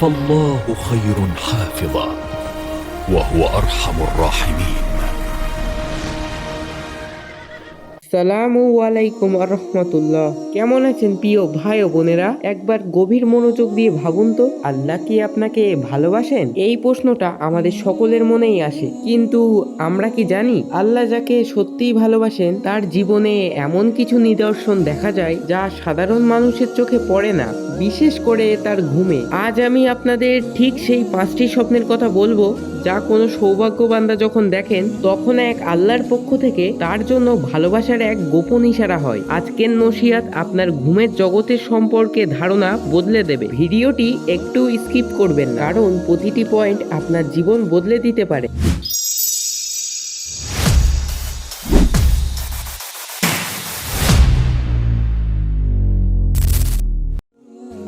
فالله خير حافظا وهو أرحم الراحمين। আসসালামু আলাইকুম রহমতুল্লাহ। কেমন আছেন প্রিয় ভাই ও বোনেরা? একবার গভীর মনোযোগ দিয়ে ভাবুন তো, আল্লাহ কি আপনাকে ভালোবাসেন? এই প্রশ্নটা আমাদের সকলের মনেই আসে, কিন্তু আমরা কি জানি আল্লাহ যাকে সত্যিই ভালোবাসেন তার জীবনে এমন কিছু নিদর্শন দেখা যায় যা সাধারণ মানুষের চোখে পড়ে না, বিশেষ করে তার ঘুমে। আজ আমি আপনাদের ঠিক সেই 5টি স্বপ্নের কথা বলবো যা কোনো সৌভাগ্যবান্দা যখন দেখেন তখন এক আল্লাহর পক্ষ থেকে তার জন্য ভালোবাসার এক গোপন ইশারা হয়। আজকের নসিহত আপনার ঘুমের জগতের সম্পর্কে ধারণা বদলে দেবে। ভিডিওটি একটু স্কিপ করবেন, কারণ প্রতিটি পয়েন্ট আপনার জীবন বদলে দিতে পারে।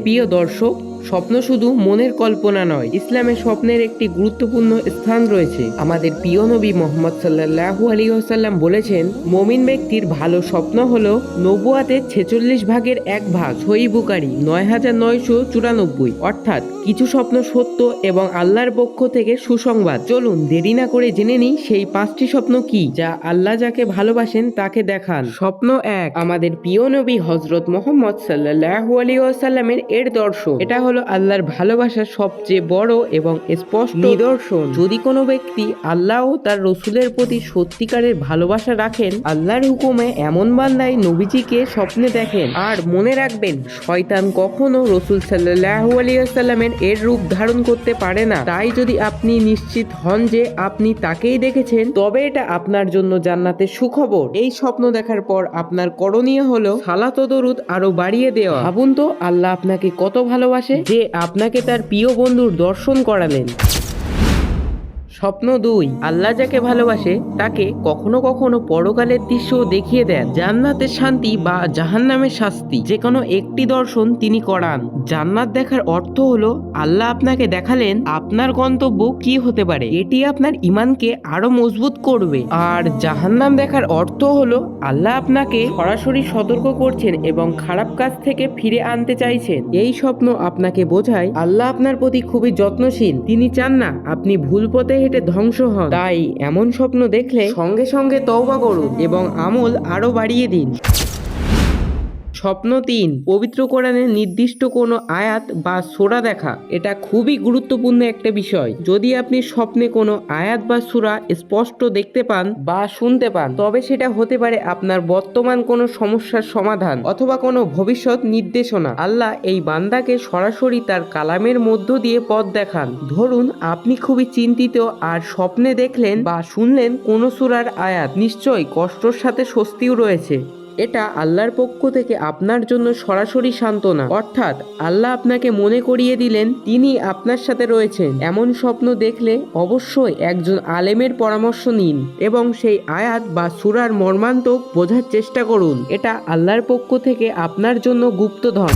প্রিয় দর্শক, স্বপ্ন শুধু মনের কল্পনা নয়, ইসলামে স্বপ্নের একটি গুরুত্বপূর্ণ স্থান রয়েছে। আমাদের প্রিয় নবী মুহাম্মদ সাল্লাল্লাহু আলাইহি ওয়াসাল্লাম বলেছেন, মুমিন ব্যক্তির ভালো স্বপ্ন হলো নবুয়াতের 46 ভাগের 1 ভাগ। সহিহ বুখারী 9994। অর্থাৎ কিছু স্বপ্ন সত্য এবং আল্লাহর পক্ষ থেকে সুসংবাদ। চলুন দেরি না করে জেনে নিই সেই 5টি স্বপ্ন কি যা আল্লাহ যাকে ভালোবাসেন তাকে দেখান। স্বপ্ন 1, আমাদের প্রিয় নবী হযরত মুহাম্মদ সাল্লাল্লাহু আলাইহি ওয়াসাল্লামের এর দর্শন। এটা হলো আল্লাহর ভালোবাসার সবচেয়ে বড় এবং স্পষ্ট নিদর্শন। যদি কোনো ব্যক্তি আল্লাহ ও তার রসুলের প্রতি সত্যিকারের ভালোবাসা রাখেন, আল্লাহর হুকুমে এমন বান্দায় নবীজিকে স্বপ্নে দেখেন। আর মনে রাখবেন, শয়তান কখনো রসুল সাল্লাল্লাহু আলাইহি ওয়াসাল্লামের এর রূপ ধারণ করতে পারে না। তাই যদি আপনি নিশ্চিত হন যে আপনি তাকেই দেখেছেন, তবে এটা আপনার জন্য জান্নাতের সুখবর। এই স্বপ্ন দেখার পর আপনার করণীয় হলো সালাত ও দরুদ আরো বাড়িয়ে দেওয়া। ভাবুন তো, আল্লাহ আপনাকে কত ভালোবাসে যে আপনাকে তার প্রিয় বন্ধুর দর্শন করালেন। স্বপ্ন 2, আল্লাহ যাকে ভালোবাসে তাকে কখনো কখনো পরকালের দৃশ্য দেখিয়ে দেন, জান্নাতের শান্তি বা জাহান্নামের শাস্তি। যে কোনো একটি দর্শন তিনি করান। জান্নাত দেখার অর্থ হলো আল্লাহ আপনাকে দেখালেন আপনার গন্তব্য কি হতে পারে, এটি আপনার ঈমানকে আরো মজবুত করবে। আর জাহান্নাম দেখার অর্থ হলো আল্লাহ আপনাকে সরাসরি সতর্ক করছেন এবং খারাপ কাজ থেকে ফিরে আনতে চাইছেন। এই স্বপ্ন আপনাকে বোঝায় আল্লাহ আপনার প্রতি খুবই যত্নশীল, তিনি চান না আপনি ভুল পথে হেঁটে ধ্বংস হন। তাই এমন স্বপ্ন দেখলে সঙ্গে সঙ্গে তওবা করুন এবং আমল আরো বাড়িয়ে দিন। স্বপ্ন 3, পবিত্র কোরআনের নির্দিষ্ট কোনো আয়াত বা সূরা দেখা। এটা খুবই গুরুত্বপূর্ণ একটা বিষয়। যদি আপনি স্বপ্নে কোনো আয়াত বা সূরা স্পষ্ট দেখতে পান বা শুনতে পান, তবে সেটা হতে পারে আপনার বর্তমান কোনো সমস্যার সমাধান অথবা কোনো ভবিষ্যৎ নির্দেশনা। আল্লাহ এই বান্দাকে সরাসরি তার কালামের মধ্য দিয়ে পথ দেখান। ধরুন আপনি খুবই চিন্তিত আর স্বপ্নে দেখলেন বা শুনলেন কোনো সূরার আয়াত, নিশ্চয়ই কষ্টর সাথে স্বস্তিও রয়েছে। এটা আল্লাহর পক্ষ থেকে আপনার জন্য সরাসরি সান্ত্বনা, অর্থাৎ আল্লাহ আপনাকে মনে করিয়ে দিলেন তিনি আপনার সাথে রয়েছেন। এমন স্বপ্ন দেখলে অবশ্যই একজন আলেমের পরামর্শ নিন এবং সেই আয়াত বা সূরার মর্মান্তক বোঝার চেষ্টা করুন। এটা আল্লাহর পক্ষ থেকে আপনার জন্য গুপ্তধন।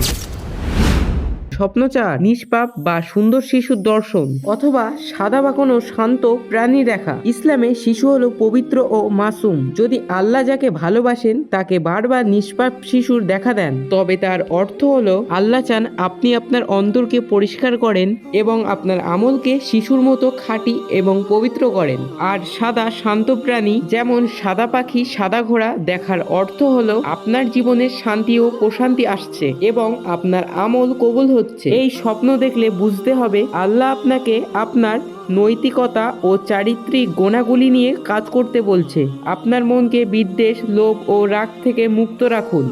স্বপ্ন 4, নিষ্পাপ বা সুন্দর শিশুর দর্শন অথবা সাদা বা কোনো শান্ত প্রাণী দেখা। ইসলামে শিশু হলো পবিত্র ও মাসুম। যদি আল্লাহ যাকে ভালোবাসেন তাকে বারবার নিষ্পাপ শিশুর দেখা দেন, তবে তার অর্থ হলো আল্লাহ চান আপনি আপনার অন্তরকে পরিষ্কার করেন এবং আপনার আমলকে শিশুর মতো খাঁটি এবং পবিত্র করেন। আর সাদা শান্ত প্রাণী যেমন সাদা পাখি, সাদা ঘোড়া দেখার অর্থ হলো আপনার জীবনে শান্তি ও প্রশান্তি আসছে এবং আপনার আমল কবুল হচ্ছে। এই স্বপ্ন দেখলে বুঝতে হবে আল্লাহ আপনাকে আপনার নৈতিকতা ও চারিত্রিক গুণাগুলি নিয়ে কাজ করতে বলছে। আপনার মনকে বিদ্বেষ, লোভ ও রাগ থেকে মুক্ত রাখুন।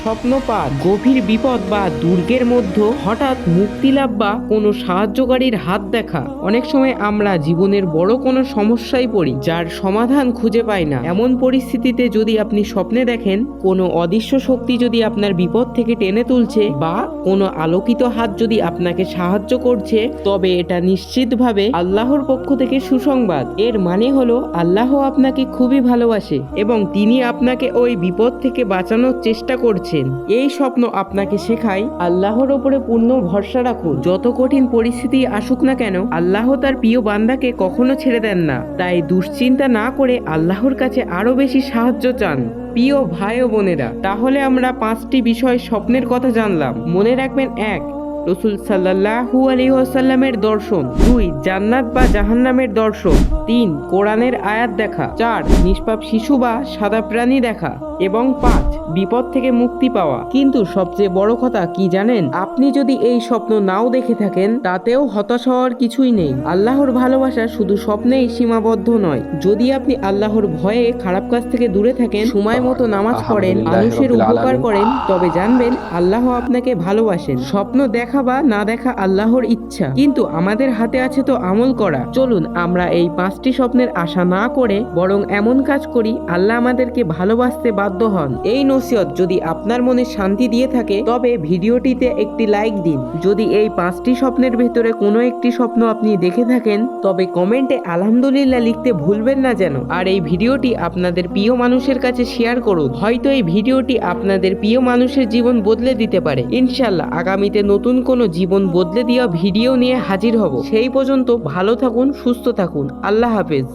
স্বপ্ন 5, গভীর বিপদ বা দুর্গের মধ্যে হঠাৎ মুক্তি লাভ বা কোনো সাহায্যকারীর হাত দেখা। অনেক সময় আমরা জীবনের বড় কোনো সমস্যায় পড়ি যার সমাধান খুঁজে পাই না। এমন পরিস্থিতিতে যদি আপনি স্বপ্নে দেখেন কোনো অদৃশ্য শক্তি যদি আপনার বিপদ থেকে টেনে তুলছে বা কোনো আলোকিত হাত যদি আপনাকে সাহায্য করছে, তবে এটা নিশ্চিতভাবে আল্লাহর পক্ষ থেকে সুসংবাদ। এর মানে হলো আল্লাহ আপনাকে খুবই ভালোবাসে এবং তিনি আপনাকে ওই বিপদ থেকে বাঁচানোর চেষ্টা করছে। এই স্বপ্ন আপনাকে শেখায় আল্লাহর ওপরে পূর্ণ ভরসা রাখুন। যত কঠিন পরিস্থিতি আসুক না কেন, আল্লাহ তার প্রিয় বান্দাকে কখনো ছেড়ে দেন না। তাই দুশ্চিন্তা না করে আল্লাহর কাছে আরো বেশি সাহায্য চান। প্রিয় ভাই ও বোনেরা, তাহলে আমরা 5টি বিষয় স্বপ্নের কথা জানলাম। মনে রাখবেন, 1, রাসূল সাল্লাল্লাহু আলাইহি ওয়াসাল্লামের দর্শন। 2 জান্নাত বা জাহান্নামের দর্শন। 3 কোরআনের আয়াত দেখা। 4 নিষ্পাপ শিশু বা সাদা প্রাণী দেখা। এবং 5 বিপদ থেকে মুক্তি পাওয়া। কিন্তু সবচেয়ে বড় কথা কি জানেন, আপনি যদি এই স্বপ্ন নাও দেখে থাকেন তাতেও হতাশ হওয়ার কিছুই নেই। আল্লাহর ভালোবাসা শুধু স্বপ্নেই সীমাবদ্ধ নয়। যদি আপনি আল্লাহর ভয়ে খারাপ কাজ থেকে দূরে থাকেন, সময় মতো নামাজ পড়েন, মানুষের উপকার করেন, তবে জানবেন আল্লাহ আপনাকে ভালোবাসেন। স্বপ্ন দেখা বা না দেখা আল্লাহর ইচ্ছা, কিন্তু আমাদের হাতে আছে তো আমল করা। চলুন আমরা এই 5টি স্বপ্নের আশা না করে বরং এমন কাজ করি আল্লাহ আমাদেরকে ভালোবাসতে বাধ্য হন। এই নসিহত যদি আপনার মনে শান্তি দিয়ে থাকে তবে ভিডিওটিতে একটি লাইক দিন। যদি এই 5টি স্বপ্নের ভেতরে কোনো একটি স্বপ্ন আপনি দেখে থাকেন তবে কমেন্টে আলহামদুলিল্লাহ লিখতে ভুলবেন না যেন। আর এই ভিডিওটি আপনাদের প্রিয় মানুষের কাছে শেয়ার করুন, হয়তো এই ভিডিওটি আপনাদের প্রিয় মানুষের জীবন বদলে দিতে পারে। ইনশাআল্লাহ আগামীতে নতুন কোনো জীবন বদলে দেওয়া ভিডিও নিয়ে হাজির হব। সেই পর্যন্ত ভালো থাকুন, সুস্থ থাকুন। আল্লাহ হাফেজ।